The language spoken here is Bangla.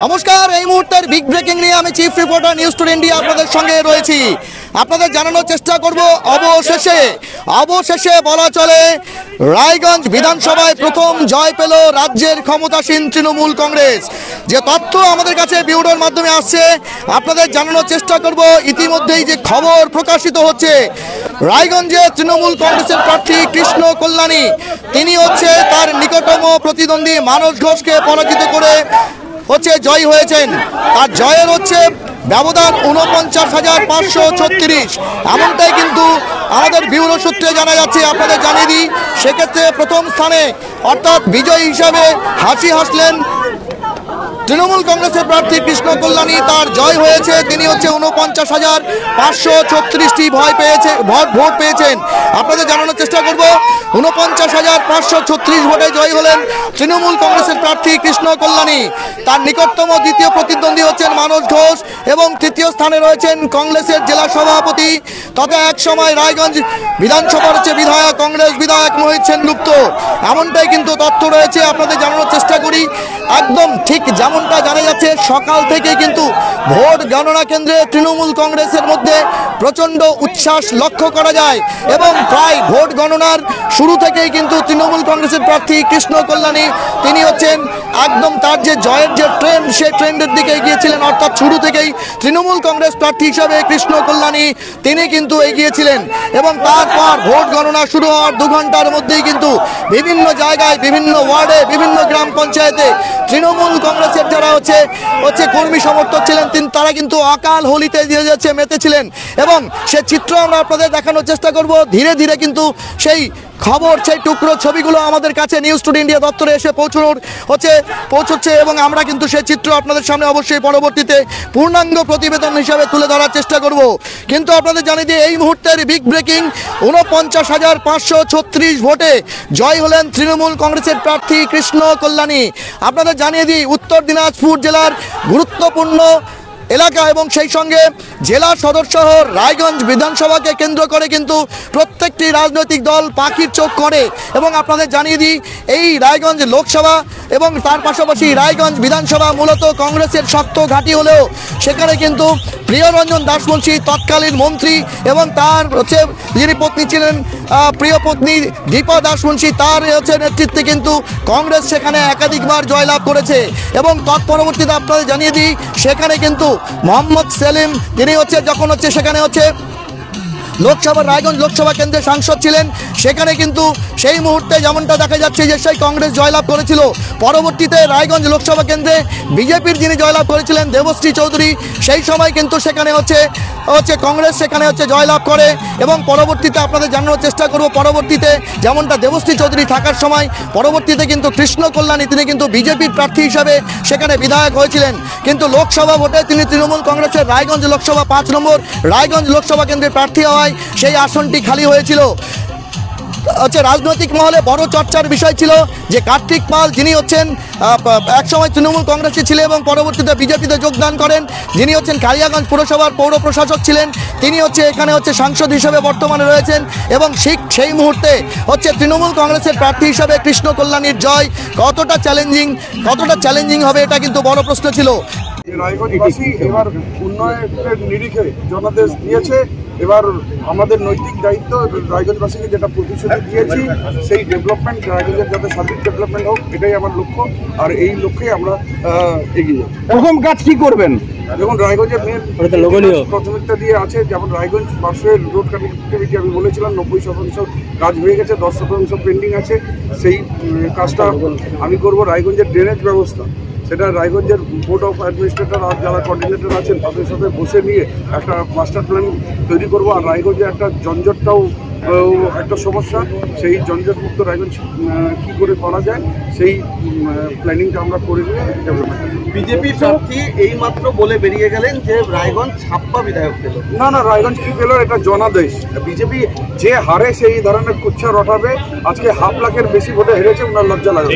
নমস্কার, এই মুহূর্তের বিগ ব্রেকিং নিয়ে আমি chief reporter news today India আপনাদের সঙ্গে রয়েছি। আপনাদের জানানোর চেষ্টা করব অবশেষে বলা চলে রায়গঞ্জ বিধানসভায় প্রথম জয় পেল রাজ্যের ক্ষমতাসীন তৃণমূল কংগ্রেস। যে তথ্য আমাদের কাছে ব্যুরোর মাধ্যমে আসছে আপনাদের জানানোর চেষ্টা করব। ইতিমধ্যেই যে খবর প্রকাশিত হচ্ছে, রায়গঞ্জে তৃণমূল কংগ্রেসের প্রার্থী কৃষ্ণ কল্যাণী তিনি হচ্ছে তার নিকটতম প্রতিদ্বন্দ্বী মানস ঘোষকে পরাজিত করে জয় হয়েছেন। তার জয়ের ব্যবধান ৪৯,৫৩৬। এমনটাই কিন্তু আমাদের ব্যুরো সূত্রে জানা যাচ্ছে। আপনাদের জানিয়ে দিই, সেক্ষেত্রে প্রথম স্থানে অর্থাৎ বিজয়ী হিসাবে হাসি হাসলেন তৃণমূল কংগ্রেসের প্রার্থী কৃষ্ণ কল্যাণী। তার জয় হয়েছে, তিনি ৪৯,৫৩৬টি ভোট পেয়েছেন। আপনাদের জানানোর চেষ্টা করব, ৪৯,৫৩৬ ভোটে জয় হলেন তৃণমূল কংগ্রেসের প্রার্থী কৃষ্ণ কল্যাণী। তার নিকটতম দ্বিতীয় প্রতিদ্বন্দ্বী হচ্ছেন মানস ঘোষ এবং তৃতীয় স্থানে রয়েছেন কংগ্রেসের জেলা সভাপতি তথা এক সময় রায়গঞ্জ বিধানসভার বিধায়ক কংগ্রেস বিধায়ক মোহিত সেনগুপ্ত। এমনটাই কিন্তু তথ্য রয়েছে। আপনাদের জানানোর চেষ্টা করি, একদম ঠিক যেমনটা জানা যাচ্ছে, সকাল থেকে কিন্তু ভোট গণনা কেন্দ্রে তৃণমূল কংগ্রেসের মধ্যে প্রচণ্ড উচ্ছ্বাস লক্ষ্য করা যায় এবং প্রায় ভোট গণনার শুরু থেকেই কিন্তু তৃণমূল কংগ্রেসের প্রার্থী কৃষ্ণ কল্যাণী তিনি একদম তার যে জয়ের যে ট্রেন্ড, সেই ট্রেন্ডের দিকে এগিয়েছিলেন। অর্থাৎ শুরু থেকেই তৃণমূল কংগ্রেস প্রার্থী হিসাবে কৃষ্ণ কল্যাণী তিনি কিন্তু এগিয়েছিলেন এবং তারপর ভোট গণনা শুরু হওয়ার 2 ঘন্টার মধ্যেই কিন্তু বিভিন্ন জায়গায়, বিভিন্ন ওয়ার্ডে, বিভিন্ন গ্রাম পঞ্চায়েতে তৃণমূল কংগ্রেসের যারা কর্মী সমর্থক ছিলেন তারা কিন্তু অকাল হোলিতে মেতেছিলেন এবং সে চিত্র আমরা আপনাদের দেখানোর চেষ্টা করব। ধীরে ধীরে কিন্তু সেই খবর, সেই টুকরো ছবিগুলো আমাদের কাছে নিউজ টুডে ইন্ডিয়া দপ্তরে এসে পৌঁছচ্ছে এবং আমরা কিন্তু সেই চিত্র আপনাদের সামনে অবশ্যই পরবর্তীতে পূর্ণাঙ্গ প্রতিবেদন হিসাবে তুলে ধরার চেষ্টা করব। কিন্তু আপনাদের জানিয়ে দিয়ে এই মুহূর্তের বিগ ব্রেকিং, ৪৯,৫৩৬ ভোটে জয় হলেন তৃণমূল কংগ্রেসের প্রার্থী কৃষ্ণ কল্যাণী। আপনাদের জানিয়ে দিই, উত্তর দিনাজপুর জেলার গুরুত্বপূর্ণ এলাকা এবং সেই সঙ্গে জেলা সদর শহর রায়গঞ্জ বিধানসভাকে কেন্দ্র করে কিন্তু প্রত্যেকটি রাজনৈতিক দল পাখির চোখ করে এবং আপনাদের জানিয়ে দিই, এই রায়গঞ্জ লোকসভা এবং তার পাশাপাশি রায়গঞ্জ বিধানসভা মূলত কংগ্রেসের শক্ত ঘাঁটি হলেও সেখানে কিন্তু প্রিয়রঞ্জন দাসমুন্সী তৎকালীন মন্ত্রী এবং তার যিনি পত্নী ছিলেন প্রিয় পত্নী দীপা দাসমুন্সী, তার নেতৃত্বে কিন্তু কংগ্রেস সেখানে একাধিকবার জয়লাভ করেছে এবং তৎপরবর্তীতে আপনাদের জানিয়ে দিই, সেখানে কিন্তু মোহাম্মদ সেলিম তিনি যখন সেখানে লোকসভার রায়গঞ্জ লোকসভা কেন্দ্রে সাংসদ ছিলেন, সেখানে কিন্তু সেই মুহূর্তে যেমনটা দেখা যাচ্ছে যে সেই কংগ্রেস জয়লাভ করেছিল। পরবর্তীতে রায়গঞ্জ লোকসভা কেন্দ্রে বিজেপির যিনি জয়লাভ করেছিলেন দেবশ্রী চৌধুরী, সেই সময় কিন্তু সেখানে কংগ্রেস সেখানে জয়লাভ করে এবং পরবর্তীতে আপনাদের জানানোর চেষ্টা করব, পরবর্তীতে যেমনটা দেবশ্রী চৌধুরী থাকার সময় পরবর্তীতে কিন্তু কৃষ্ণ কল্যাণী তিনি কিন্তু বিজেপির প্রার্থী হিসাবে সেখানে বিধায়ক হয়েছিলেন। কিন্তু লোকসভা ভোটে তিনি তৃণমূল কংগ্রেসের রায়গঞ্জ লোকসভা 5 নম্বর রায়গঞ্জ লোকসভা কেন্দ্রের প্রার্থী হওয়ায় সেই আসনটি খালি হয়েছিল। রাজনৈতিক মহলে বড় চর্চার বিষয় ছিল যে কার্তিক পাল যিনি একসময় তৃণমূল কংগ্রেসে ছিলেন এবং পরবর্তীতে বিজেপিতে যোগদান করেন, যিনি কালিয়াগঞ্জ পুরসভার পৌর প্রশাসক ছিলেন, তিনি এখানে সাংসদ হিসেবে বর্তমানে রয়েছেন এবং সেই মুহূর্তে তৃণমূল কংগ্রেসের প্রার্থী হিসাবে কৃষ্ণ কল্যাণীর জয় কতটা চ্যালেঞ্জিং হবে, এটা কিন্তু বড় প্রশ্ন ছিল। রায়গঞ্জবাসী এবার উন্নয়নের নিরিখে জনাদেশ দিয়েছে। এবার আমাদের নৈতিক দায়িত্ব রায়গঞ্জবাসীকে যেটা প্রতিশ্রুতি দিয়েছি, সেই ডেভেলপমেন্ট, রায়গঞ্জের যাতে সার্বিক ডেভেলপমেন্ট হোক, এটাই আমার লক্ষ্য। আর এই লক্ষ্যে আমরা এগিয়ে যাব। প্রথম কাজ কি করবেন? দেখুন, রায়গঞ্জের মেন প্রাথমিকতা দিয়ে আছে, যেমন রায়গঞ্জ পাশের রোড কানেক্টিভিটি আমি বলেছিলাম 90% কাজ হয়ে গেছে, 10% পেন্ডিং আছে। সেই কাজটা আমি করব। রায়গঞ্জের ড্রেনেজ ব্যবস্থা, সেটা রায়গঞ্জের বোর্ড অফ অ্যাডমিনিস্ট্রেটর আর যারা কোঅর্ডিনেটর আছেন তাদের সাথে বসে নিয়ে একটা মাস্টার প্ল্যান তৈরি করবো। আর রায়গঞ্জে একটা জঞ্জটটাও একটা সমস্যা, সেই জঞ্জটমুক্ত রায়গঞ্জ কী করে করা যায় সেই প্ল্যানিংটা আমরা করে নিয়ে ডেভেলপমেন্ট। বিজেপি প্রার্থী এইমাত্র বলে বেরিয়ে গেলেন যে রায়গঞ্জ ছাপ্পা বিধায়ক পেল। না, রায়গঞ্জ কি পেল এটা জনাদেশ। বিজেপি যে হারে সেই ধরনের কুচ্ছা রটাবে, আজকে 5 লাখের বেশি ভোটে হেরেছে, ওনার লজ্জা লাগবে।